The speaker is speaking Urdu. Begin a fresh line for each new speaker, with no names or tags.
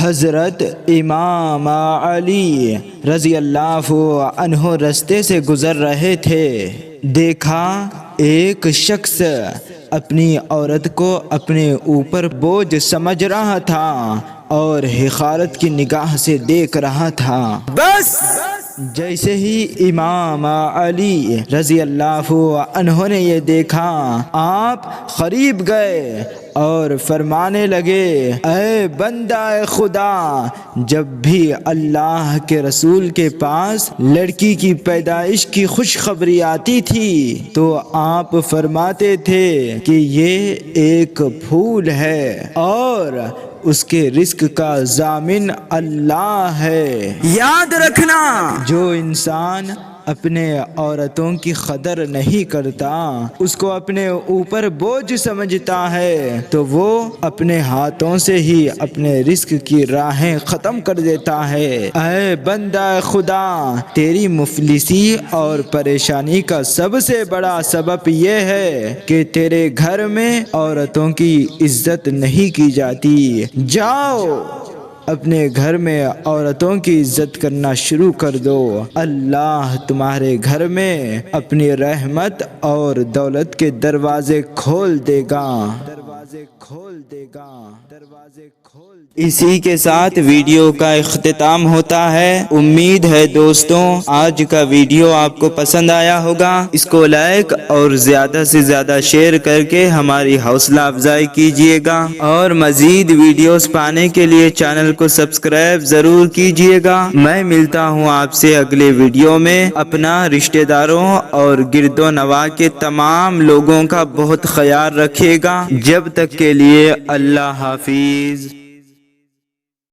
حضرت امام علی رضی اللہ عنہ رستے سے گزر رہے تھے۔ دیکھا ایک شخص اپنی عورت کو اپنے اوپر بوجھ سمجھ رہا تھا اور حقارت کی نگاہ سے دیکھ رہا تھا۔ بس جیسے ہی امام علی رضی اللہ عنہ نے یہ دیکھا، آپ قریب گئے اور فرمانے لگے، اے بندہ خدا، جب بھی اللہ کے رسول کے پاس لڑکی کی پیدائش کی خوشخبری آتی تھی تو آپ فرماتے تھے کہ یہ ایک پھول ہے اور اس کے رزق کا ضامن اللہ ہے۔ یاد رکھنا، جو انسان اپنے عورتوں کی قدر نہیں کرتا، اس کو اپنے اوپر بوجھ سمجھتا ہے، تو وہ اپنے ہاتھوں سے ہی اپنے رزق کی راہیں ختم کر دیتا ہے۔ اے بندہ خدا، تیری مفلسی اور پریشانی کا سب سے بڑا سبب یہ ہے کہ تیرے گھر میں عورتوں کی عزت نہیں کی جاتی۔ جاؤ اپنے گھر میں عورتوں کی عزت کرنا شروع کر دو، اللہ تمہارے گھر میں اپنی رحمت اور دولت کے دروازے کھول دے گا۔ اسی کے ساتھ ویڈیو کا اختتام ہوتا ہے۔ امید ہے دوستوں آج کا ویڈیو آپ کو پسند آیا ہوگا۔ اس کو لائک اور زیادہ سے زیادہ شیئر کر کے ہماری حوصلہ افزائی کیجیے گا، اور مزید ویڈیوز پانے کے لیے چینل کو سبسکرائب ضرور کیجیے گا۔ میں ملتا ہوں آپ سے اگلے ویڈیو میں۔ اپنا، رشتہ داروں اور گرد و نواح کے تمام لوگوں کا بہت خیال رکھیے گا۔ جب تک کے لیے اللہ حافظ۔